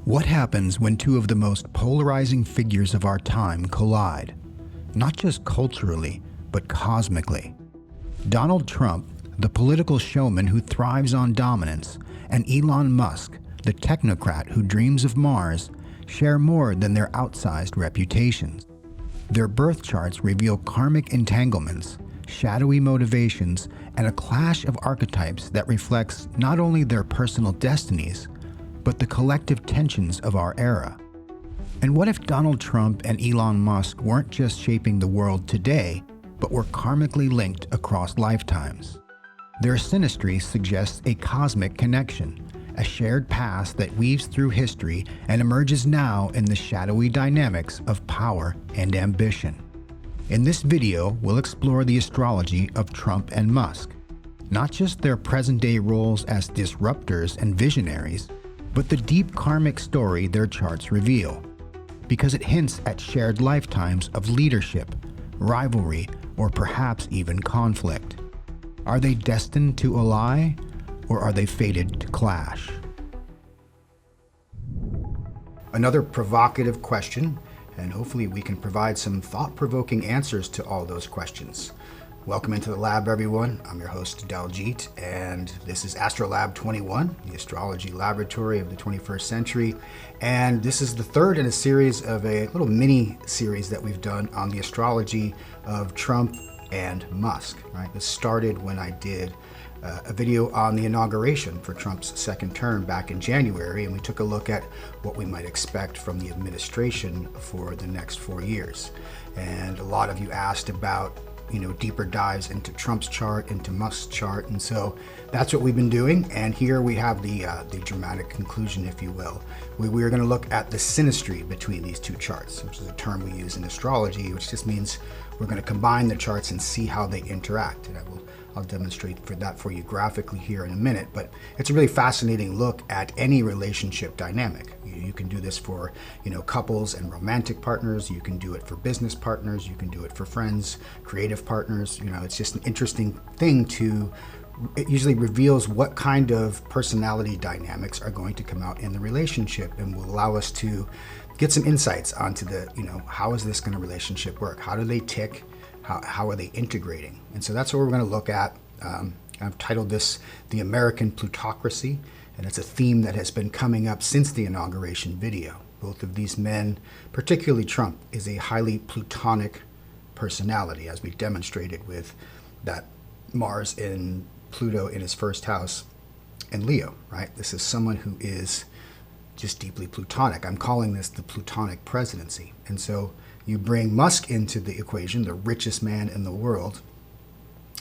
What happens when two of the most polarizing figures of our time collide? Not just culturally, but cosmically. Donald Trump, the political showman who thrives on dominance, and Elon Musk, the technocrat who dreams of Mars, share more than their outsized reputations. Their birth charts reveal karmic entanglements, shadowy motivations, and a clash of archetypes that reflects not only their personal destinies, but the collective tensions of our era. And what if Donald Trump and Elon Musk weren't just shaping the world today, but were karmically linked across lifetimes? Their Sinistry suggests a cosmic connection, a shared past that weaves through history and emerges now in the shadowy dynamics of power and ambition. In this video, we'll explore the astrology of Trump and Musk, not just their present-day roles as disruptors and visionaries, but the deep karmic story their charts reveal, because it hints at shared lifetimes of leadership, rivalry, or perhaps even conflict. Are they destined to ally, or are they fated to clash? Another provocative question, and hopefully we can provide some thought-provoking answers to all those questions. Welcome into the lab, everyone. I'm your host, Daljit, and this is Astrolab 21, the astrology laboratory of the 21st century. And this is the third in a series of a little mini-series that we've done on the astrology of Trump and Musk, right? This started when I did a video on the inauguration for Trump's second term back in January, and we took a look at what we might expect from the administration for the next 4 years. And a lot of you asked about deeper dives into Trump's chart, into Musk's chart, and so that's what we've been doing. And here we have the dramatic conclusion, if you will. We are going to look at the synastry between these two charts, which is a term we use in astrology, which just means we're going to combine the charts and see how they interact. And I'll demonstrate that for you graphically here in a minute, but it's a really fascinating look at any relationship dynamic. You can do this for couples and romantic partners. You can do it for business partners. You can do it for friends, creative partners. It's just an interesting thing it usually reveals what kind of personality dynamics are going to come out in the relationship and will allow us to get some insights onto how is this relationship work? How do they tick? How are they integrating? And so that's what we're going to look at. I've titled this The American Plutocracy, and it's a theme that has been coming up since the inauguration video. Both of these men, particularly Trump, is a highly plutonic personality, as we demonstrated with that Mars in Pluto in his first house and Leo, right? This is someone who is just deeply plutonic. I'm calling this the plutonic presidency. And so you bring Musk into the equation, the richest man in the world,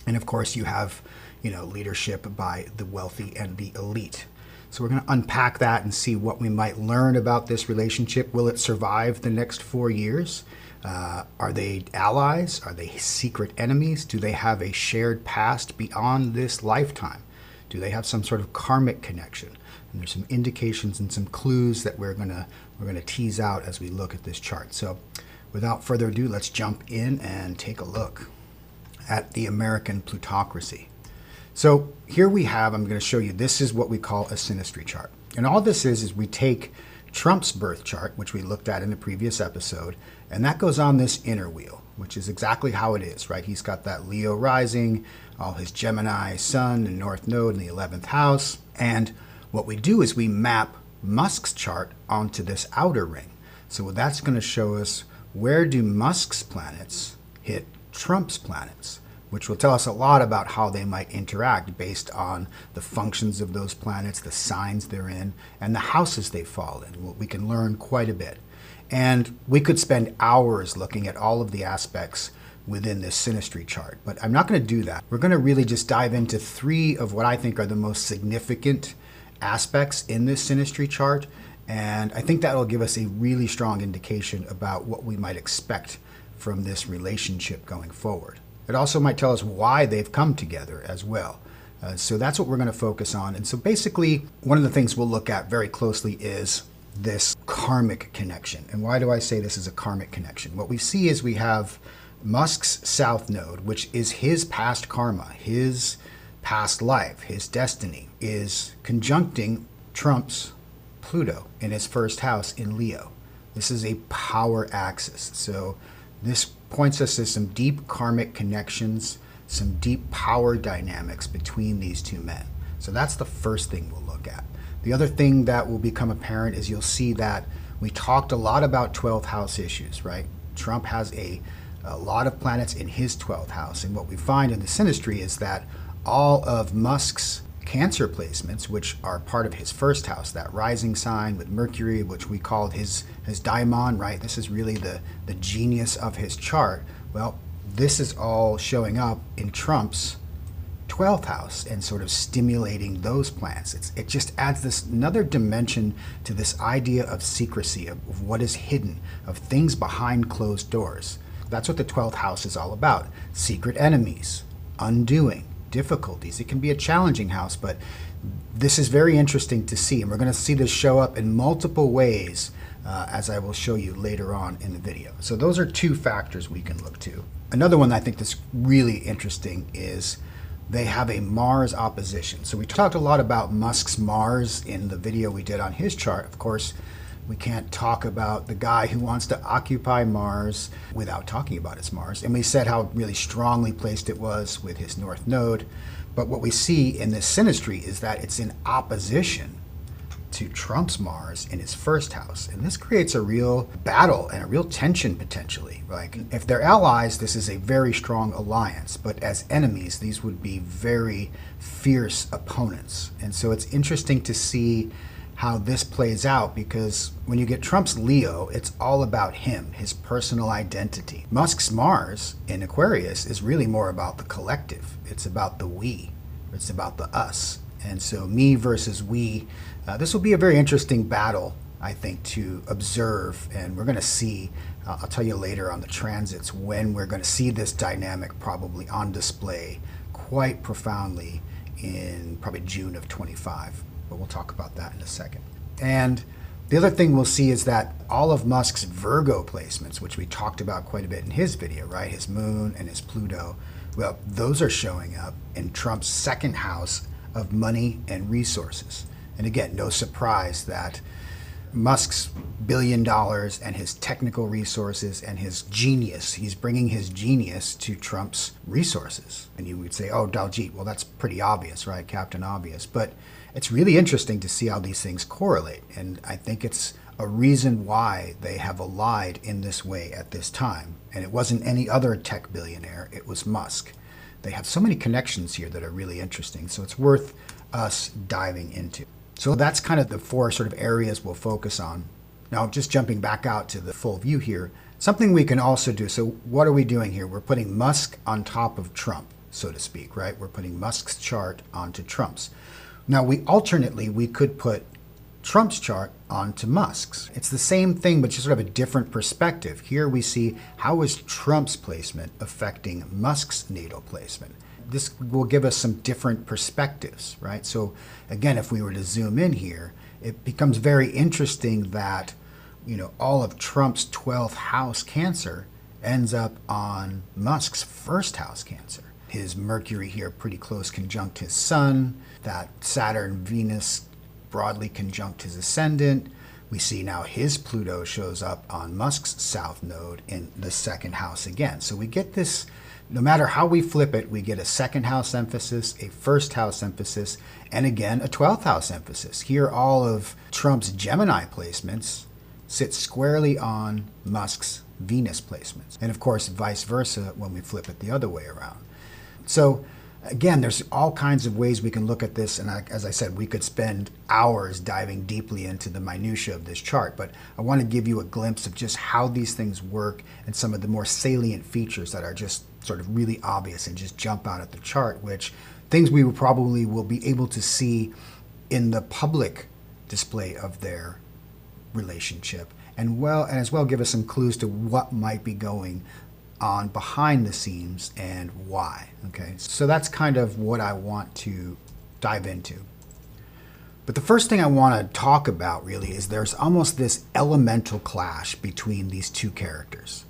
and of course you have leadership by the wealthy and the elite. So we're going to unpack that and see what we might learn about this relationship. Will it survive the next 4 years? Are they allies? Are they secret enemies? Do they have a shared past beyond this lifetime? Do they have some sort of karmic connection? And there's some indications and some clues that we're gonna tease out as we look at this chart. So without further ado, let's jump in and take a look at the American plutocracy. So here we have, I'm going to show you, this is what we call a synastry chart. And all this is we take Trump's birth chart, which we looked at in the previous episode, and that goes on this inner wheel, which is exactly how it is, right? He's got that Leo rising, all his Gemini sun and North Node in the 11th house. And what we do is we map Musk's chart onto this outer ring. So that's going to show us where do Musk's planets hit Trump's planets, which will tell us a lot about how they might interact based on the functions of those planets, the signs they're in, and the houses they fall in. We can learn quite a bit. And we could spend hours looking at all of the aspects within this synastry chart, but I'm not going to do that. We're going to really just dive into 3 of what I think are the most significant aspects in this synastry chart, and I think that will give us a really strong indication about what we might expect from this relationship going forward. It also might tell us why they've come together as well. So that's what we're going to focus on. And so basically, one of the things we'll look at very closely is this karmic connection. And why do I say this is a karmic connection? What we see is we have Musk's south node, which is his past karma, his past life, his destiny, is conjuncting Trump's Pluto in his first house in Leo. This is a power axis. So this points us to some deep karmic connections, some deep power dynamics between these two men. So that's the first thing we'll look at. The other thing that will become apparent is you'll see that we talked a lot about 12th house issues, right? Trump has a lot of planets in his 12th house. And what we find in the Sinistry is that all of Musk's Cancer placements, which are part of his first house, that rising sign with Mercury, which we called his daimon, right? This is really the genius of his chart. Well, this is all showing up in Trump's 12th house and sort of stimulating those plans. It just adds this another dimension to this idea of secrecy, of what is hidden, of things behind closed doors. That's what the 12th house is all about. Secret enemies, undoing, difficulties. It can be a challenging house, but this is very interesting to see. And we're going to see this show up in multiple ways, as I will show you later on in the video. So those are two factors we can look to. Another one I think that's really interesting is they have a Mars opposition. So we talked a lot about Musk's Mars in the video we did on his chart. Of course, we can't talk about the guy who wants to occupy Mars without talking about his Mars. And we said how really strongly placed it was with his North Node. But what we see in this Sinistry is that it's in opposition to Trump's Mars in his first house. And this creates a real battle and a real tension potentially. Like, if they're allies, this is a very strong alliance. But as enemies, these would be very fierce opponents. And so it's interesting to see how this plays out, because when you get Trump's Leo, it's all about him, his personal identity. Musk's Mars in Aquarius is really more about the collective. It's about the we. It's about the us. And so me versus we, this will be a very interesting battle, I think, to observe. And we're going to see, I'll tell you later on the transits, when we're going to see this dynamic probably on display quite profoundly in probably June of 25. But we'll talk about that in a second. And the other thing we'll see is that all of Musk's Virgo placements, which we talked about quite a bit in his video, right? His moon and his Pluto, well, those are showing up in Trump's second house of money and resources. And again, no surprise that Musk's $1 billion and his technical resources and his genius, he's bringing his genius to Trump's resources. And you would say, oh, Daljit, well, that's pretty obvious, right? Captain Obvious. But it's really interesting to see how these things correlate. And I think it's a reason why they have allied in this way at this time. And it wasn't any other tech billionaire, it was Musk. They have so many connections here that are really interesting. So it's worth us diving into. So that's kind of the four sort of areas we'll focus on. Now, just jumping back out to the full view here, something we can also do. So what are we doing here? We're putting Musk on top of Trump, so to speak, right? We're putting Musk's chart onto Trump's. Now, we could put Trump's chart onto Musk's. It's the same thing, but just sort of a different perspective. Here we see how is Trump's placement affecting Musk's natal placement. This will give us some different perspectives, right? So again, if we were to zoom in here, it becomes very interesting that, you know, all of Trump's 12th house Cancer ends up on Musk's first house Cancer. His Mercury here pretty close conjunct his Sun, that Saturn, Venus broadly conjunct his ascendant. We see now his Pluto shows up on Musk's south node in the second house again. So we get this, no matter how we flip it, we get a second house emphasis, a first house emphasis, and again, a 12th house emphasis. Here, all of Trump's Gemini placements sit squarely on Musk's Venus placements. And of course, vice versa when we flip it the other way around. So again, there's all kinds of ways we can look at this. And as I said, we could spend hours diving deeply into the minutia of this chart. But I want to give you a glimpse of just how these things work and some of the more salient features that are just sort of really obvious and just jump out at the chart, which things we probably will be able to see in the public display of their relationship. And as well give us some clues to what might be going on behind the scenes and why. Okay, so that's kind of what I want to dive into. But the first thing I want to talk about really is there's almost this elemental clash between these two characters.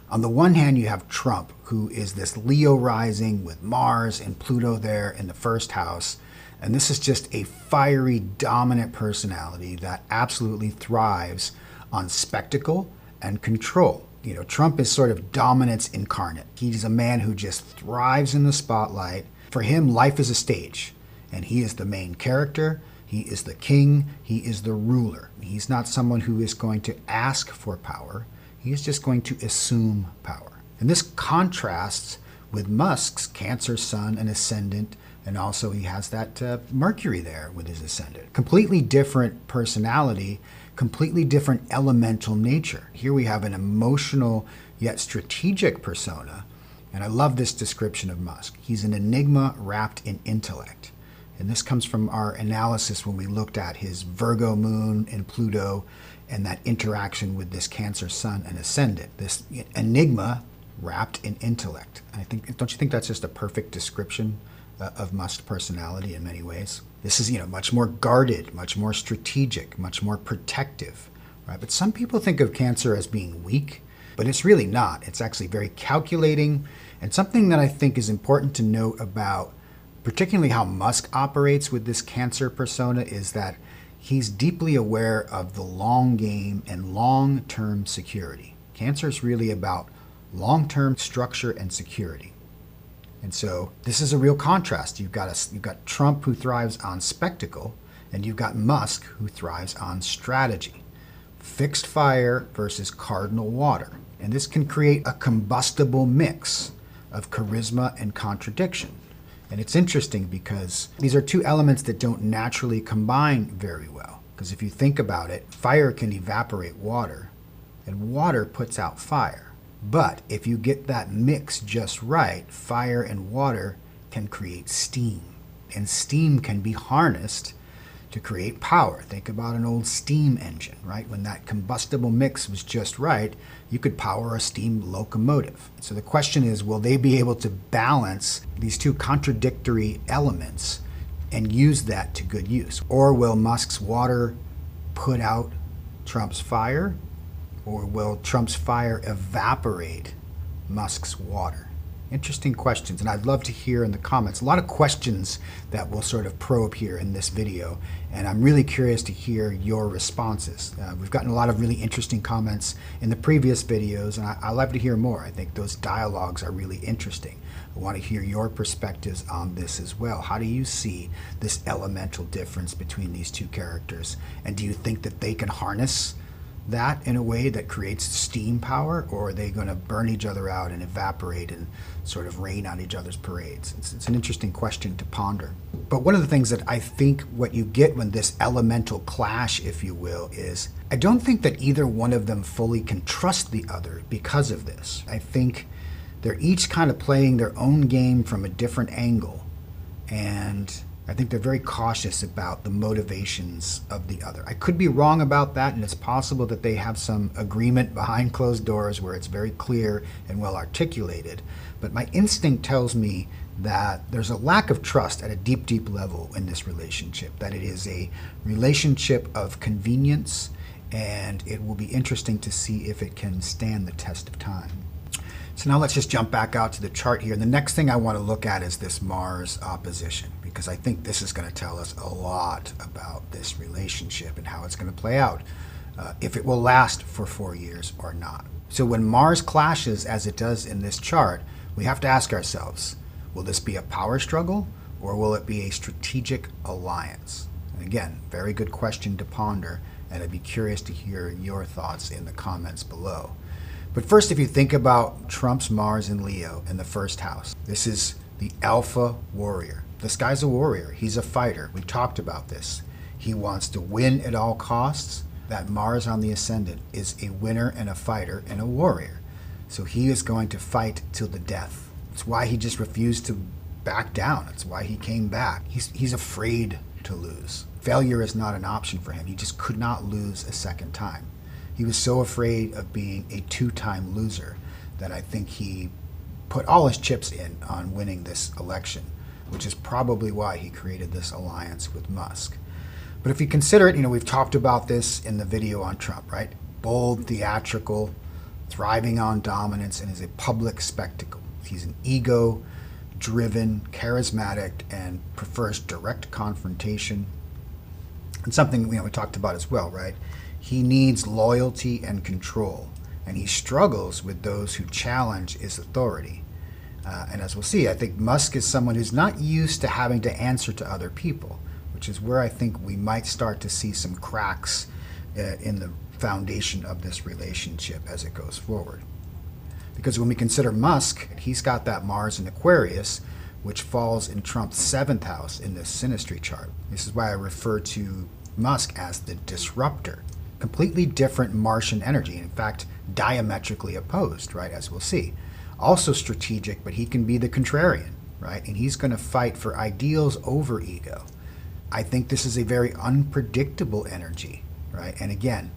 On the one hand, you have Trump, who is this Leo rising with Mars and Pluto there in the first house. And this is just a fiery, dominant personality that absolutely thrives on spectacle and control. You know, Trump is sort of dominance incarnate. He's a man who just thrives in the spotlight. For him, life is a stage, and he is the main character. He is the king. He is the ruler. He's not someone who is going to ask for power. He is just going to assume power. And this contrasts with Musk's Cancer sun and ascendant, and also he has that Mercury there with his ascendant. Completely different personality, completely different elemental nature. Here we have an emotional yet strategic persona, and I love this description of Musk. He's an enigma wrapped in intellect. And this comes from our analysis when we looked at his Virgo moon and Pluto and that interaction with this Cancer sun and ascendant. This enigma wrapped in intellect. And don't you think that's just a perfect description of Musk's personality in many ways? This is, much more guarded, much more strategic, much more protective, right? But some people think of Cancer as being weak, but it's really not. It's actually very calculating, and something that I think is important to note about particularly how Musk operates with this Cancer persona is that he's deeply aware of the long game and long-term security. Cancer is really about long-term structure and security. And so this is a real contrast. You've got Trump, who thrives on spectacle, and you've got Musk, who thrives on strategy. Fixed fire versus cardinal water. And this can create a combustible mix of charisma and contradiction. And it's interesting because these are two elements that don't naturally combine very well. Because if you think about it, fire can evaporate water, and water puts out fire. But if you get that mix just right, fire and water can create steam. And steam can be harnessed to create power. Think about an old steam engine, right? When that combustible mix was just right, you could power a steam locomotive. So the question is, will they be able to balance these two contradictory elements and use that to good use? Or will Musk's water put out Trump's fire? Or will Trump's fire evaporate Musk's water? Interesting questions, and I'd love to hear in the comments. A lot of questions that we'll sort of probe here in this video, and I'm really curious to hear your responses. We've gotten a lot of really interesting comments in the previous videos, and I'd love to hear more. I think those dialogues are really interesting. I want to hear your perspectives on this as well. How do you see this elemental difference between these two characters, and do you think that they can harness that in a way that creates steam power, or are they going to burn each other out and evaporate and sort of rain on each other's parades? It's an interesting question to ponder. But one of the things that I think what you get when this elemental clash, if you will, is I don't think that either one of them fully can trust the other because of this. I think they're each kind of playing their own game from a different angle, and I think they're very cautious about the motivations of the other. I could be wrong about that, and it's possible that they have some agreement behind closed doors where it's very clear and well articulated. But my instinct tells me that there's a lack of trust at a deep, deep level in this relationship, that it is a relationship of convenience, and it will be interesting to see if it can stand the test of time. So now let's just jump back out to the chart here. And the next thing I want to look at is this Mars opposition, because I think this is going to tell us a lot about this relationship and how it's going to play out, if it will last for 4 years or not. So when Mars clashes, as it does in this chart, we have to ask ourselves, will this be a power struggle, or will it be a strategic alliance? And again, very good question to ponder, and I'd be curious to hear your thoughts in the comments below. But first, if you think about Trump's Mars in Leo in the first house, this is the alpha warrior. This guy's a warrior. He's a fighter. We talked about this. He wants to win at all costs. That Mars on the ascendant is a winner and a fighter and a warrior. So he is going to fight till the death. It's why he just refused to back down. It's why he came back. He's afraid to lose. Failure is not an option for him. He just could not lose a second time. He was so afraid of being a two-time loser that I think he put all his chips in on winning this election, which is probably why he created this alliance with Musk. But if you consider it, we've talked about this in the video on Trump, right? Bold, theatrical, thriving on dominance, and is a public spectacle. He's an ego driven, charismatic, and prefers direct confrontation. And something we talked about as well, right? He needs loyalty and control, and he struggles with those who challenge his authority. And as we'll see, I think Musk is someone who's not used to having to answer to other people, which is where I think we might start to see some cracks in the foundation of this relationship as it goes forward. Because when we consider Musk, he's got that Mars in Aquarius, which falls in Trump's 7th house in this Sinistry chart. This is why I refer to Musk as the disruptor. Completely different Martian energy, in fact, diametrically opposed, right, as we'll see. Also strategic, but he can be the contrarian, right? And he's going to fight for ideals over ego. I think this is a very unpredictable energy, right? And again,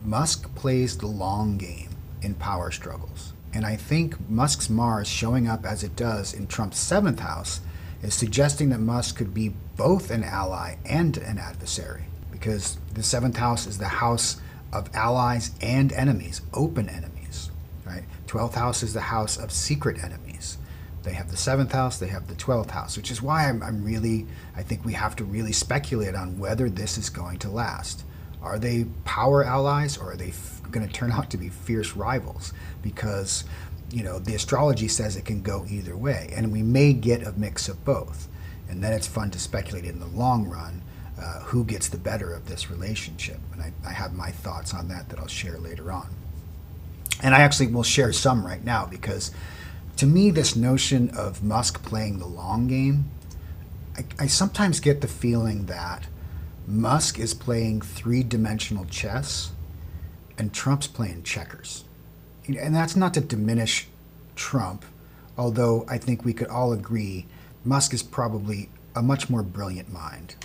Musk plays the long game in power struggles. And I think Musk's Mars showing up as it does in Trump's 7th house is suggesting that Musk could be both an ally and an adversary, because the 7th house is the house of allies and enemies, open enemies, right? 12th house is the house of secret enemies. They have the 7th house, they have the 12th house, which is why I think we have to really speculate on whether this is going to last. Are they power allies, or are they going to turn out to be fierce rivals? Because, the astrology says it can go either way, and we may get a mix of both. And then it's fun to speculate in the long run who gets the better of this relationship. And I have my thoughts on that I'll share later on. And I actually will share some right now, because to me, this notion of Musk playing the long game, I sometimes get the feeling that Musk is playing three-dimensional chess and Trump's playing checkers. And that's not to diminish Trump, although I think we could all agree Musk is probably a much more brilliant mind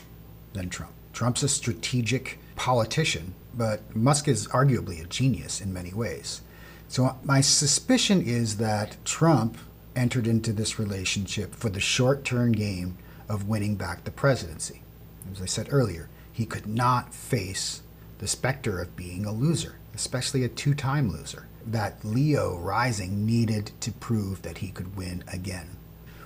than Trump. Trump's a strategic politician, but Musk is arguably a genius in many ways. So my suspicion is that Trump entered into this relationship for the short-term game of winning back the presidency. As I said earlier, he could not face the specter of being a loser, especially a two-time loser. That Leo rising needed to prove that he could win again.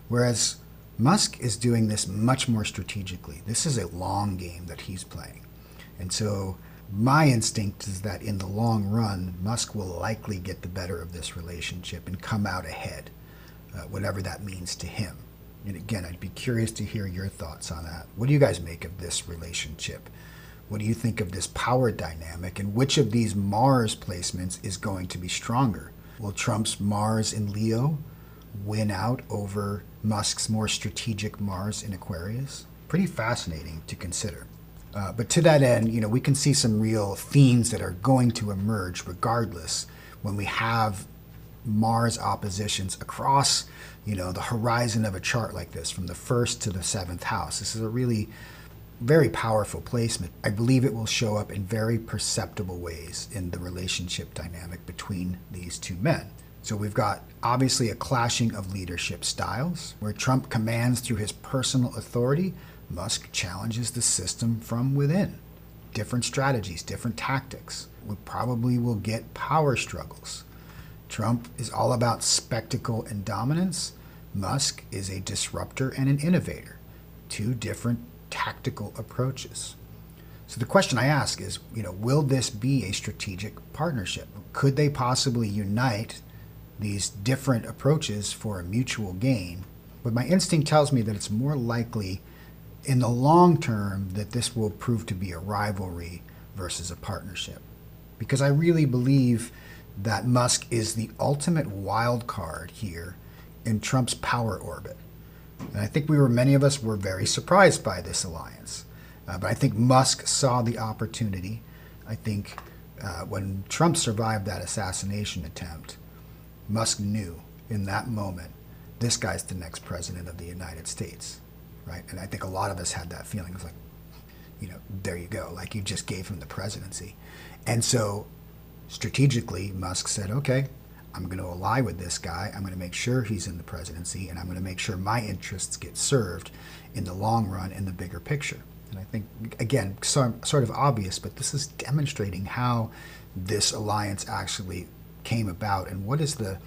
Whereas Musk is doing this much more strategically. This is a long game that he's playing. And so my instinct is that in the long run, Musk will likely get the better of this relationship and come out ahead, whatever that means to him. And again, I'd be curious to hear your thoughts on that. What do you guys make of this relationship? What do you think of this power dynamic, and which of these Mars placements is going to be stronger? Will Trump's Mars in Leo win out over Musk's more strategic Mars in Aquarius? Pretty fascinating to consider. But to that end, we can see some real themes that are going to emerge regardless when we have Mars oppositions across, the horizon of a chart like this, from the 1st to the 7th house. This is a really very powerful placement. I believe it will show up in very perceptible ways in the relationship dynamic between these two men. So we've got obviously a clashing of leadership styles, where Trump commands through his personal authority. Musk challenges the system from within. Different strategies, different tactics. We probably will get power struggles. Trump is all about spectacle and dominance. Musk is a disruptor and an innovator. Two different tactical approaches. So the question I ask is, will this be a strategic partnership? Could they possibly unite these different approaches for a mutual gain? But my instinct tells me that it's more likely in the long term that this will prove to be a rivalry versus a partnership. Because I really believe that Musk is the ultimate wild card here in Trump's power orbit. And I think many of us were very surprised by this alliance. But I think Musk saw the opportunity. I think when Trump survived that assassination attempt, Musk knew in that moment, this guy's the next president of the United States, right? And I think a lot of us had that feeling. It was like, there you go. Like, you just gave him the presidency. And so strategically, Musk said, okay, I'm going to ally with this guy. I'm going to make sure he's in the presidency, and I'm going to make sure my interests get served in the long run in the bigger picture. And I think, again, sort of obvious, but this is demonstrating how this alliance actually came about, and what is the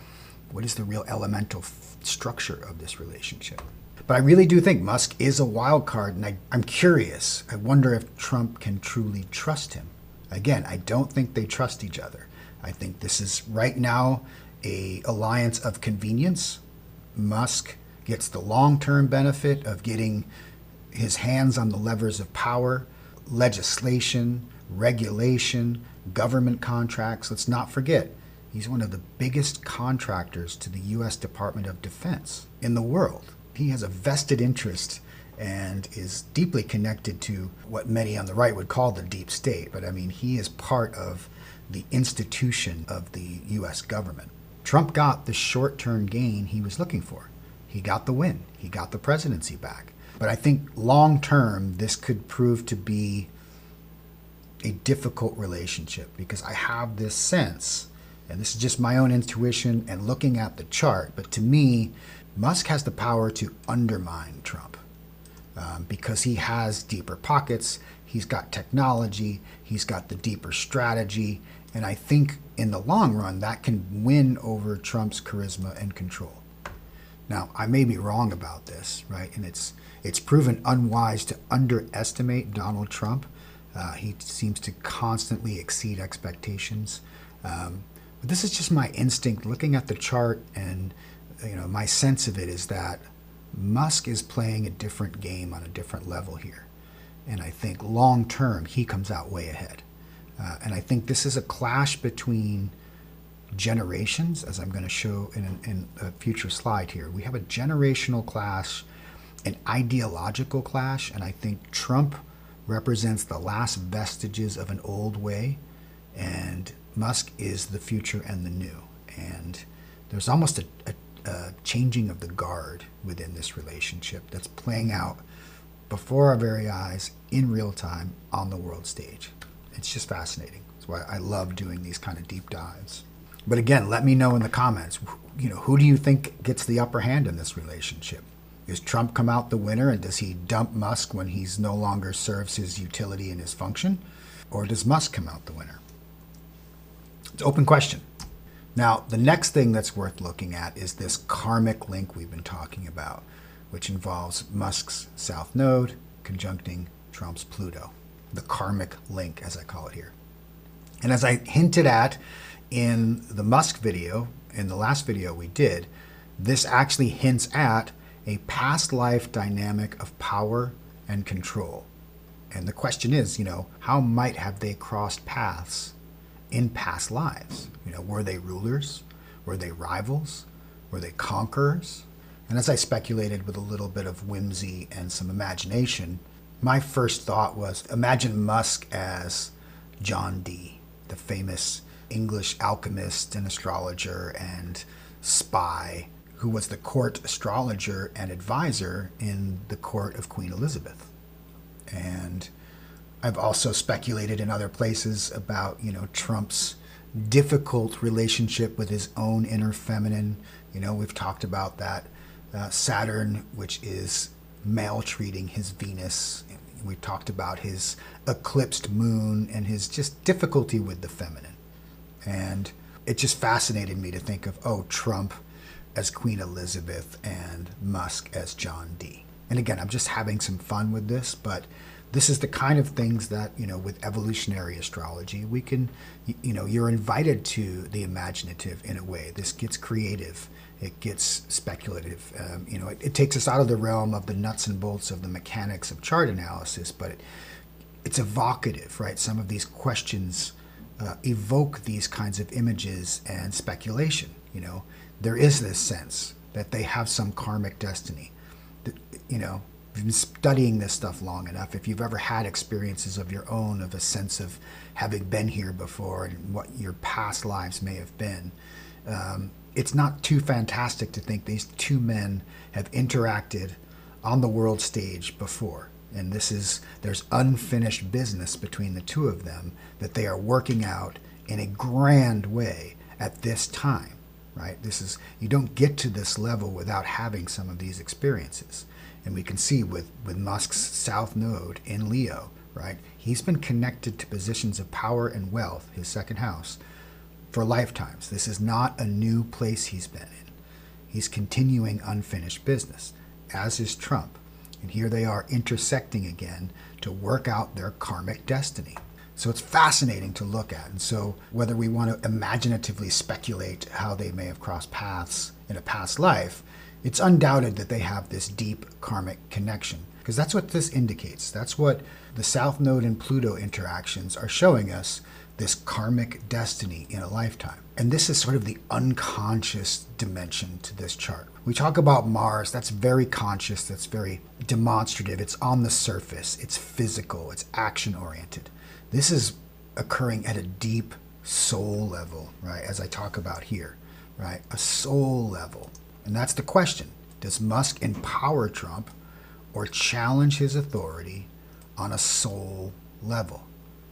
What is the real elemental structure of this relationship? But I really do think Musk is a wild card, and I'm curious. I wonder if Trump can truly trust him. Again, I don't think they trust each other. I think this is right now a alliance of convenience. Musk gets the long-term benefit of getting his hands on the levers of power, legislation, regulation, government contracts. Let's not forget, he's one of the biggest contractors to the U.S. Department of Defense in the world. He has a vested interest and is deeply connected to what many on the right would call the deep state. But I mean, he is part of the institution of the U.S. government. Trump got the short-term gain he was looking for. He got the win. He got the presidency back. But I think long-term, this could prove to be a difficult relationship, because I have this sense, and this is just my own intuition and looking at the chart, but to me, Musk has the power to undermine Trump because he has deeper pockets, he's got technology, he's got the deeper strategy, and I think in the long run that can win over Trump's charisma and control. Now, I may be wrong about this, right? And it's proven unwise to underestimate Donald Trump. He seems to constantly exceed expectations. But this is just my instinct looking at the chart, and my sense of it is that Musk is playing a different game on a different level here. And I think long term, he comes out way ahead. And I think this is a clash between generations, as I'm going to show in a future slide here. We have a generational clash, an ideological clash, and I think Trump represents the last vestiges of an old way, and Musk is the future and the new. And there's almost a changing of the guard within this relationship that's playing out before our very eyes in real time on the world stage. It's just fascinating. That's why I love doing these kind of deep dives. But again, let me know in the comments, who do you think gets the upper hand in this relationship? Does Trump come out the winner, and does he dump Musk when he's no longer serves his utility and his function? Or does Musk come out the winner? It's an open question. Now, the next thing that's worth looking at is this karmic link we've been talking about, which involves Musk's South Node conjuncting Trump's Pluto. The karmic link, as I call it here. And as I hinted at in the Musk video, in the last video we did, this actually hints at a past life dynamic of power and control. And the question is, how might have they crossed paths in past lives? Were they rulers? Were they rivals? Were they conquerors? And as I speculated with a little bit of whimsy and some imagination, my first thought was, imagine Musk as John Dee, the famous English alchemist and astrologer and spy who was the court astrologer and advisor in the court of Queen Elizabeth. And I've also speculated in other places about, Trump's difficult relationship with his own inner feminine. We've talked about that Saturn, which is maltreating his Venus. We talked about his eclipsed moon and his just difficulty with the feminine. And it just fascinated me to think of, Trump as Queen Elizabeth and Musk as John Dee. And again, I'm just having some fun with this, but this is the kind of things that, with evolutionary astrology, we can, you're invited to the imaginative in a way. This gets creative. It gets speculative. It takes us out of the realm of the nuts and bolts of the mechanics of chart analysis, but it's evocative, right? Some of these questions evoke these kinds of images and speculation. There is this sense that they have some karmic destiny. You've been studying this stuff long enough. If you've ever had experiences of your own, of a sense of having been here before and what your past lives may have been, it's not too fantastic to think these two men have interacted on the world stage before. And there's unfinished business between the two of them that they are working out in a grand way at this time, right? You don't get to this level without having some of these experiences. And we can see with Musk's South Node in Leo, right? He's been connected to positions of power and wealth, his second house, for lifetimes. This is not a new place he's been in. He's continuing unfinished business, as is Trump. And here they are intersecting again to work out their karmic destiny. So it's fascinating to look at. And so whether we want to imaginatively speculate how they may have crossed paths in a past life, it's undoubted that they have this deep karmic connection, because that's what this indicates. That's what the South Node and Pluto interactions are showing us, this karmic destiny in a lifetime. And this is sort of the unconscious dimension to this chart. We talk about Mars, that's very conscious, that's very demonstrative, it's on the surface, it's physical, it's action-oriented. This is occurring at a deep soul level, right, as I talk about here, right, a soul level. And that's the question. Does Musk empower Trump or challenge his authority on a soul level?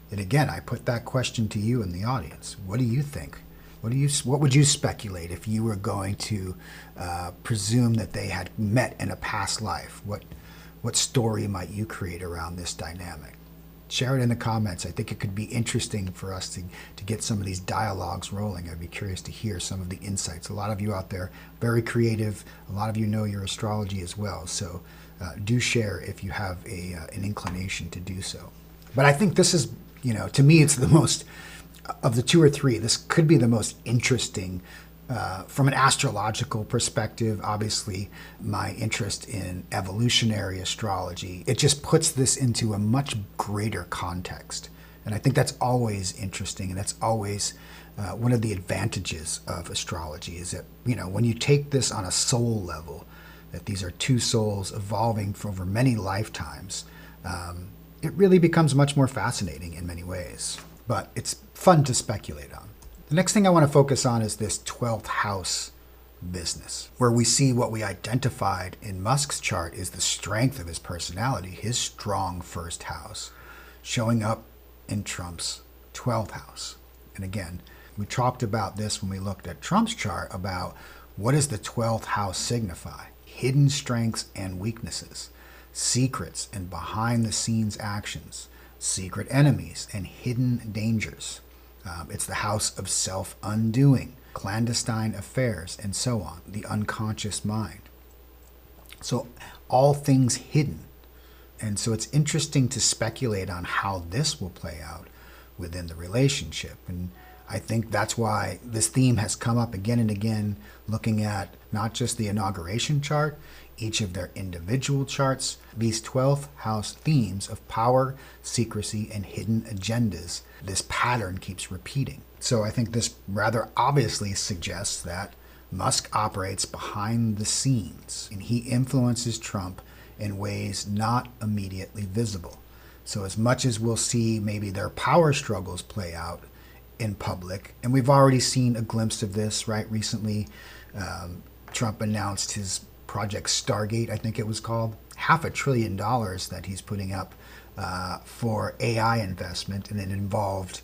And again, I put that question to you in the audience. What do you think? What would you speculate if you were going to presume that they had met in a past life? What story might you create around this dynamic? Share it in the comments. I think it could be interesting for us to get some of these dialogues rolling. I'd be curious to hear some of the insights. A lot of you out there, very creative. A lot of you know your astrology as well. So do share if you have an inclination to do so. But I think this is, to me, it's the most, of the two or three, this could be the most interesting from an astrological perspective. Obviously, my interest in evolutionary astrology, it just puts this into a much greater context. And I think that's always interesting, and that's always one of the advantages of astrology is that, when you take this on a soul level, that these are two souls evolving for over many lifetimes, it really becomes much more fascinating in many ways. But it's fun to speculate on. The next thing I want to focus on is this 12th house business, where we see what we identified in Musk's chart is the strength of his personality, his strong first house, showing up in Trump's 12th house. And again, we talked about this when we looked at Trump's chart about what does the 12th house signify? Hidden strengths and weaknesses, secrets and behind-the-scenes actions, secret enemies and hidden dangers. It's the house of self-undoing, clandestine affairs, and so on, the unconscious mind. So all things hidden. And so it's interesting to speculate on how this will play out within the relationship. And I think that's why this theme has come up again and again, looking at not just the inauguration chart, each of their individual charts, these 12th house themes of power, secrecy, and hidden agendas. This pattern keeps repeating. So I think this rather obviously suggests that Musk operates behind the scenes, and he influences Trump in ways not immediately visible. So as much as we'll see maybe their power struggles play out in public, and we've already seen a glimpse of this, right? Recently, Trump announced his Project Stargate, I think it was called, $500 billion that he's putting up for AI investment, and it involved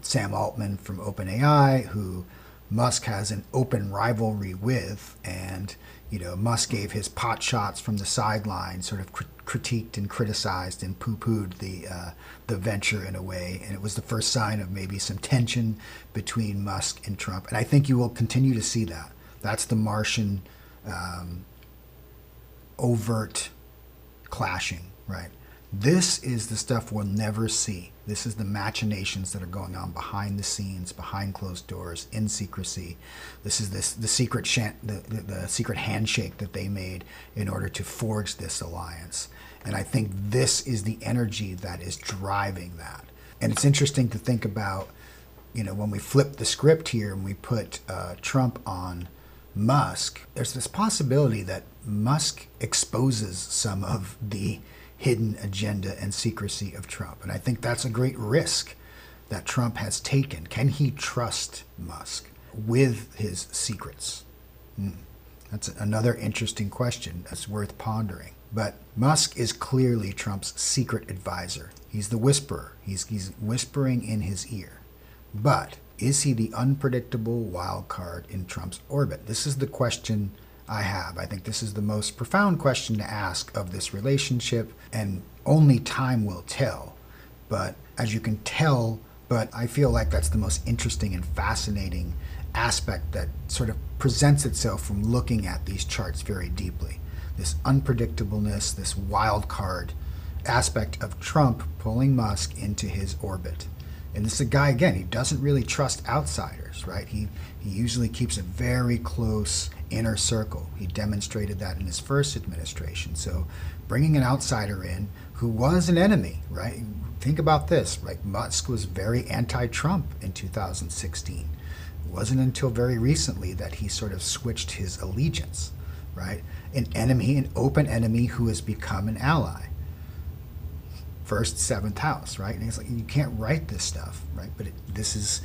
Sam Altman from OpenAI, who Musk has an open rivalry with, and Musk gave his pot shots from the sideline, sort of critiqued and criticized and poo-pooed the venture in a way, and it was the first sign of maybe some tension between Musk and Trump, and I think you will continue to see that. That's the Martian overt clashing, right? This is the stuff we'll never see. This is the machinations that are going on behind the scenes, behind closed doors, in secrecy. This is the secret the secret handshake that they made in order to forge this alliance. And I think this is the energy that is driving that. And it's interesting to think about, when we flip the script here and we put Trump on Musk, there's this possibility that Musk exposes some of the hidden agenda and secrecy of Trump. And I think that's a great risk that Trump has taken. Can he trust Musk with his secrets? That's another interesting question that's worth pondering. But Musk is clearly Trump's secret advisor. He's the whisperer. He's whispering in his ear. But is he the unpredictable wild card in Trump's orbit? This is the question I have. I think this is the most profound question to ask of this relationship, and only time will tell. But as you can tell But I feel like that's the most interesting and fascinating aspect that sort of presents itself from looking at these charts very deeply. This unpredictableness, this wild card aspect of Trump pulling Musk into his orbit. And this is a guy, again, he doesn't really trust outsiders, right? He usually keeps a very close inner circle. He demonstrated that in his first administration. So bringing an outsider in who was an enemy, right? Think about this, right? Musk was very anti-Trump in 2016. It wasn't until very recently that he sort of switched his allegiance, right? An enemy, an open enemy who has become an ally. First, seventh house, right? And it's like, you can't write this stuff, right? But this is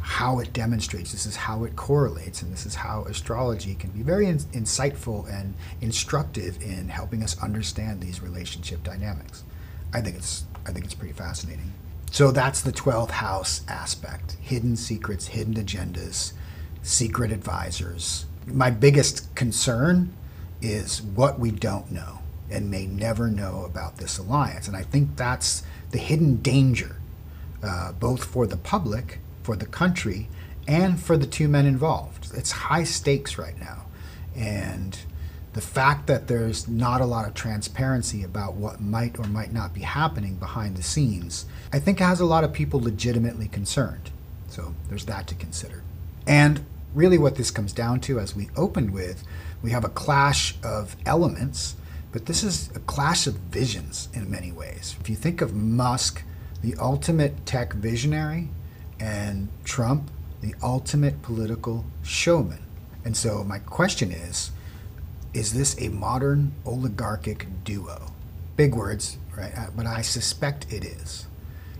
how it demonstrates, this is how it correlates, and this is how astrology can be very insightful and instructive in helping us understand these relationship dynamics. I think it's pretty fascinating. So that's the 12th house aspect. Hidden secrets, hidden agendas, secret advisors. My biggest concern is what we don't know and may never know about this alliance. And I think that's the hidden danger, both for the public, for the country, and for the two men involved. It's high stakes right now. And the fact that there's not a lot of transparency about what might or might not be happening behind the scenes, I think has a lot of people legitimately concerned. So there's that to consider. And really what this comes down to, as we opened with, we have a clash of elements, but this is a clash of visions in many ways. If you think of Musk, the ultimate tech visionary, and Trump, the ultimate political showman. And so my question is this a modern oligarchic duo? Big words, right? But I suspect it is.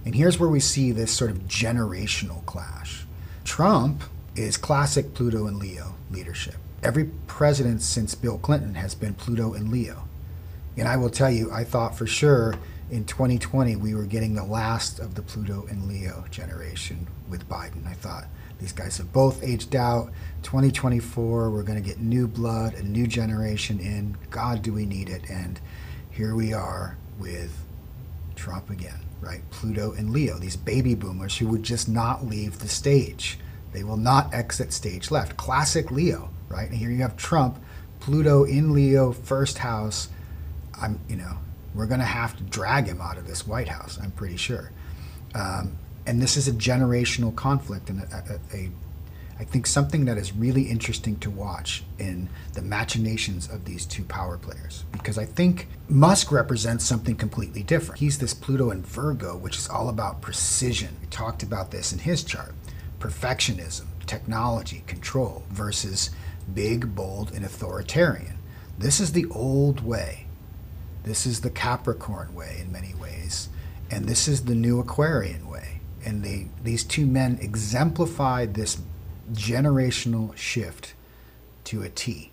And here's where we see this sort of generational clash. Trump is classic Pluto and Leo leadership. Every president since Bill Clinton has been Pluto and Leo. And I will tell you, I thought for sure in 2020 we were getting the last of the Pluto and Leo generation with Biden. I thought these guys have both aged out. 2024, we're going to get new blood, a new generation in. God, do we need it? And here we are with Trump again, right? Pluto and Leo, these baby boomers who would just not leave the stage. They will not exit stage left. Classic Leo, right? And here you have Trump, Pluto in Leo, first house. We're going to have to drag him out of this White House, I'm pretty sure. And this is a generational conflict, and I think something that is really interesting to watch in the machinations of these two power players. Because I think Musk represents something completely different. He's this Pluto in Virgo, which is all about precision. We talked about this in his chart. Perfectionism, technology, control, versus big, bold, and authoritarian. This is the old way. This is the Capricorn way in many ways, and this is the new Aquarian way. And these two men exemplified this generational shift to a T.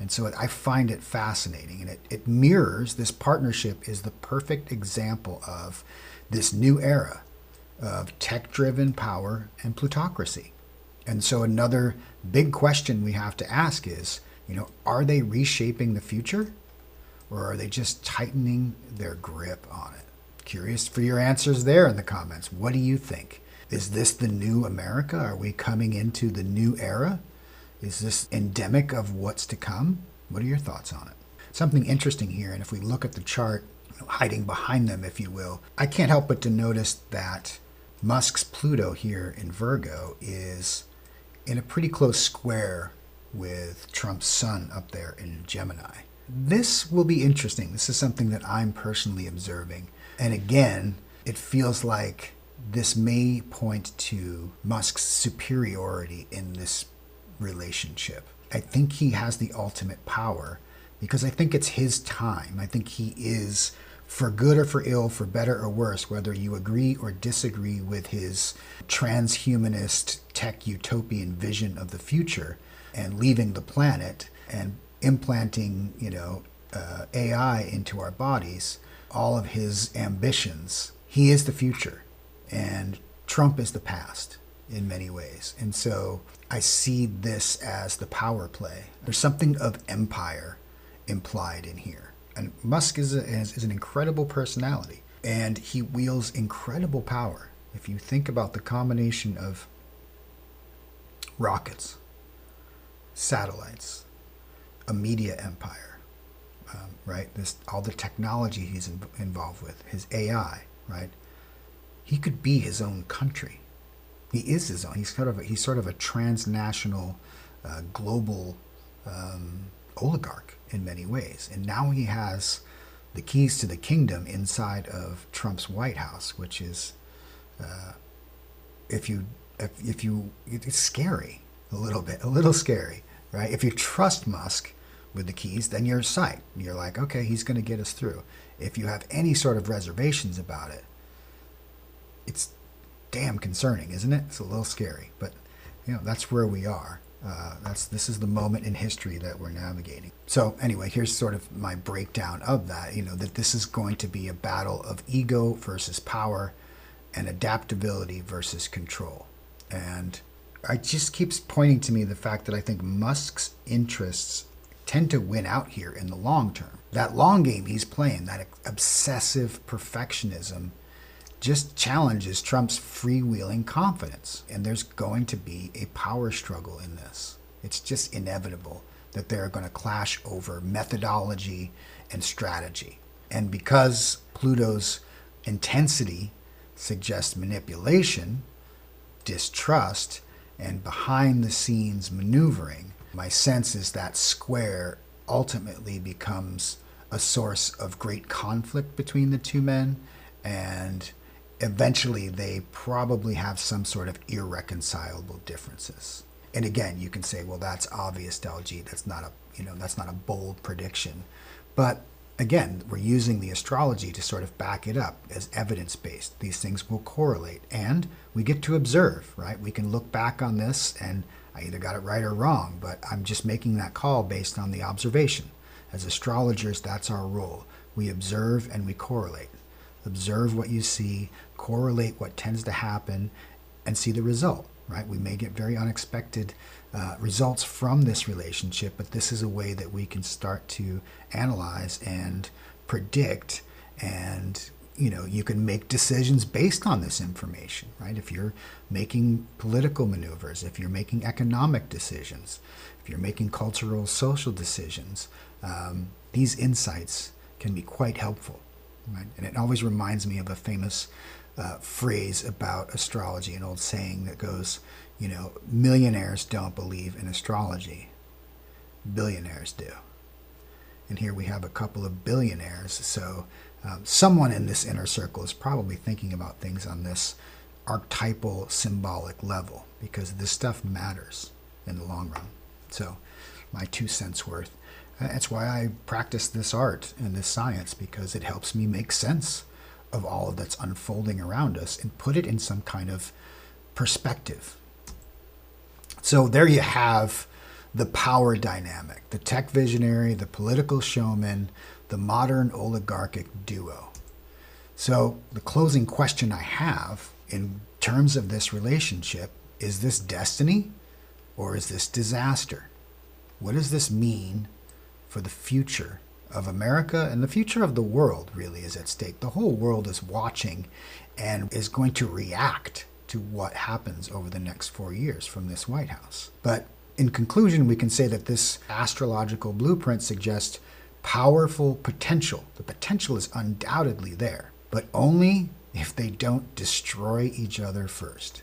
And so I find it fascinating, and it mirrors, this partnership is the perfect example of this new era of tech-driven power and plutocracy. And so another big question we have to ask is, are they reshaping the future? Or are they just tightening their grip on it? Curious for your answers there in the comments. What do you think? Is this the new America? Are we coming into the new era? Is this endemic of what's to come? What are your thoughts on it? Something interesting here, and if we look at the chart, hiding behind them, if you will, I can't help but to notice that Musk's Pluto here in Virgo is in a pretty close square with Trump's sun up there in Gemini. This will be interesting. This is something that I'm personally observing. And again, it feels like this may point to Musk's superiority in this relationship. I think he has the ultimate power because I think it's his time. I think he is, for good or for ill, for better or worse, whether you agree or disagree with his transhumanist tech utopian vision of the future and leaving the planet and implanting, AI into our bodies, all of his ambitions. He is the future, and Trump is the past in many ways. And so I see this as the power play. There's something of empire implied in here. And Musk is an incredible personality, and he wields incredible power. If you think about the combination of rockets, satellites, a media empire, right? All the technology he's involved with, his AI, right? He could be his own country. He is his own. He's sort of a transnational, global oligarch in many ways. And now he has the keys to the kingdom inside of Trump's White House, which is, it's scary a little scary, right? If you trust Musk with the keys, then you're psyched. You're like, okay, he's going to get us through. If you have any sort of reservations about it, it's damn concerning, isn't it? It's a little scary, but that's where we are. This is the moment in history that we're navigating. So anyway, here's sort of my breakdown of that. That this is going to be a battle of ego versus power, and adaptability versus control. And it just keeps pointing to me the fact that I think Musk's interests tend to win out here in the long term. That long game he's playing, that obsessive perfectionism, just challenges Trump's freewheeling confidence. And there's going to be a power struggle in this. It's just inevitable that they're going to clash over methodology and strategy. And because Pluto's intensity suggests manipulation, distrust, and behind-the-scenes maneuvering, my sense is that square ultimately becomes a source of great conflict between the two men, and eventually they probably have some sort of irreconcilable differences. And again, you can say, well, that's obvious, Daljeet. That's not a bold prediction. But again, we're using the astrology to sort of back it up as evidence-based. These things will correlate, and we get to observe, right? We can look back on this, and I either got it right or wrong, but I'm just making that call based on the observation. As astrologers, that's our role. We observe and we correlate. Observe what you see, correlate what tends to happen, and see the result, right? We may get very unexpected results from this relationship, but this is a way that we can start to analyze and predict, and you can make decisions based on this information, right? If you're making political maneuvers, if you're making economic decisions, if you're making cultural, social decisions, these insights can be quite helpful, right? And it always reminds me of a famous phrase about astrology, an old saying that goes, millionaires don't believe in astrology, billionaires do. And here we have a couple of billionaires, so someone in this inner circle is probably thinking about things on this archetypal symbolic level, because this stuff matters in the long run. So my 2 cents worth. That's why I practice this art and this science, because it helps me make sense of all that's unfolding around us and put it in some kind of perspective. So there you have the power dynamic, the tech visionary, the political showman, the modern oligarchic duo. So the closing question I have in terms of this relationship, is this destiny or is this disaster? What does this mean for the future of America, and the future of the world really is at stake? The whole world is watching and is going to react to what happens over the next 4 years from this White House. But in conclusion, we can say that this astrological blueprint suggests powerful potential. The potential is undoubtedly there, but only if they don't destroy each other first.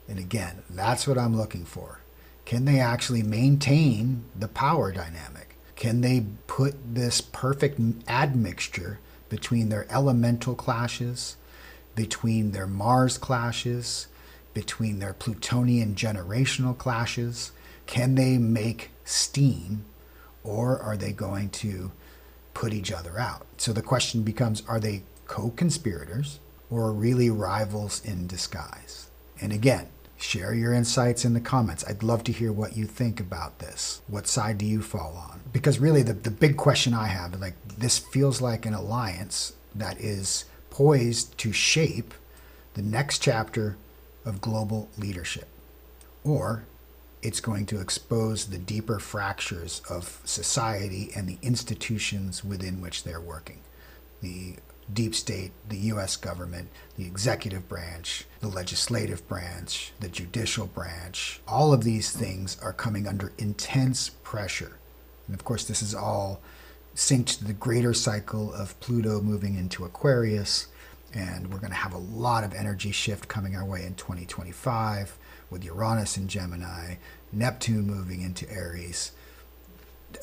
And again, that's what I'm looking for. Can they actually maintain the power dynamic? Can they put this perfect admixture between their elemental clashes, between their Mars clashes, between their Plutonian generational clashes? Can they make steam, or are they going to put each other out? So the question becomes, are they co-conspirators or really rivals in disguise? And again, share your insights in the comments. I'd love to hear what you think about this. What side do you fall on? Because really the big question I have, like, this feels like an alliance that is poised to shape the next chapter of global leadership. Or it's going to expose the deeper fractures of society and the institutions within which they're working. The deep state, the U.S. government, the executive branch, the legislative branch, the judicial branch. All of these things are coming under intense pressure. And of course, this is all synced to the greater cycle of Pluto moving into Aquarius. And we're going to have a lot of energy shift coming our way in 2025 with Uranus in Gemini, Neptune moving into Aries.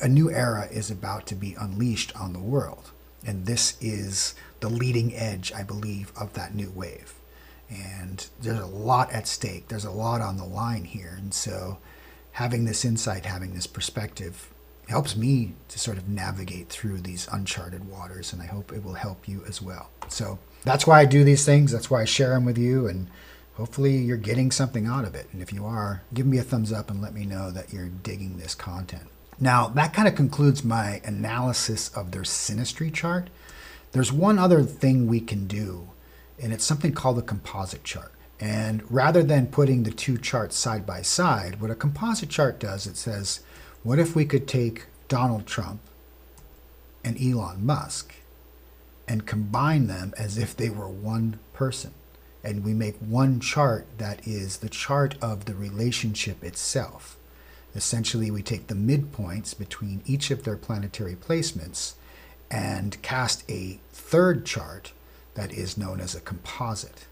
A new era is about to be unleashed on the world. And this is the leading edge, I believe, of that new wave. And there's a lot at stake. There's a lot on the line here. And so having this insight, having this perspective helps me to sort of navigate through these uncharted waters. And I hope it will help you as well. So that's why I do these things. That's why I share them with you. And hopefully you're getting something out of it. And if you are, give me a thumbs up and let me know that you're digging this content. Now, that kind of concludes my analysis of their Sinistry chart. There's one other thing we can do, and it's something called the composite chart. And rather than putting the two charts side by side, what a composite chart does, it says, what if we could take Donald Trump and Elon Musk and combine them as if they were one person? And we make one chart that is the chart of the relationship itself. Essentially, we take the midpoints between each of their planetary placements and cast a third chart that is known as a composite.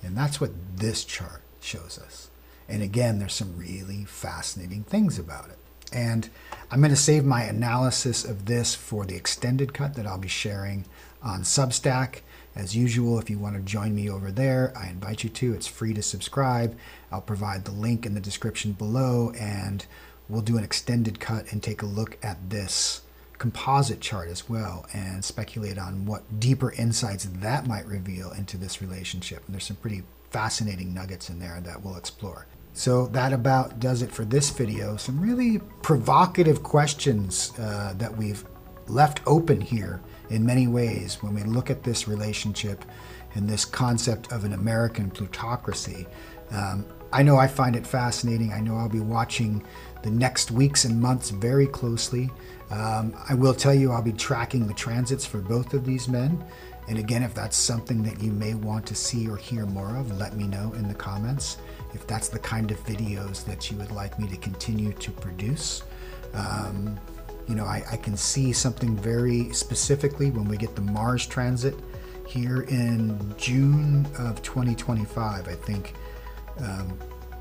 And that's what this chart shows us. And again, there's some really fascinating things about it. And I'm going to save my analysis of this for the extended cut that I'll be sharing on Substack. As usual, if you want to join me over there, I invite you to. It's free to subscribe. I'll provide the link in the description below, and we'll do an extended cut and take a look at this composite chart as well and speculate on what deeper insights that might reveal into this relationship. And there's some pretty fascinating nuggets in there that we'll explore. So that about does it for this video. Some really provocative questions that we've left open here in many ways when we look at this relationship and this concept of an American plutocracy. I know I find it fascinating. I know I'll be watching the next weeks and months very closely. I will tell you I'll be tracking the transits for both of these men. And again, if that's something that you may want to see or hear more of, let me know in the comments. If that's the kind of videos that you would like me to continue to produce. You know, I can see something very specifically when we get the Mars transit here in June of 2025. I think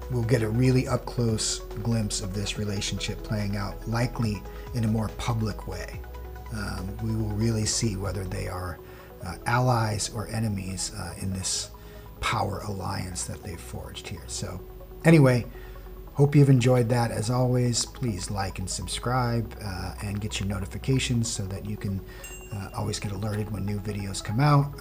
we'll get a really up-close glimpse of this relationship playing out, likely in a more public way. We will really see whether they are allies or enemies in this power alliance that they've forged here. So anyway, hope you've enjoyed that. As always, please like and subscribe and get your notifications so that you can always get alerted when new videos come out.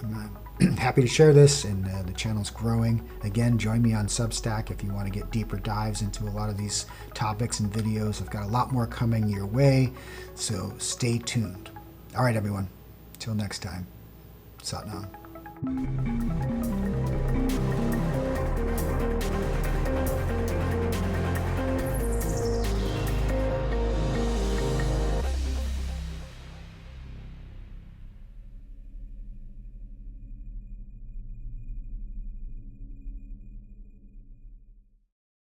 I'm happy to share this, and the channel's growing. Again, join me on Substack if you want to get deeper dives into a lot of these topics and videos. I've got a lot more coming your way, so stay tuned. All right, everyone. Till next time. Sat Nam.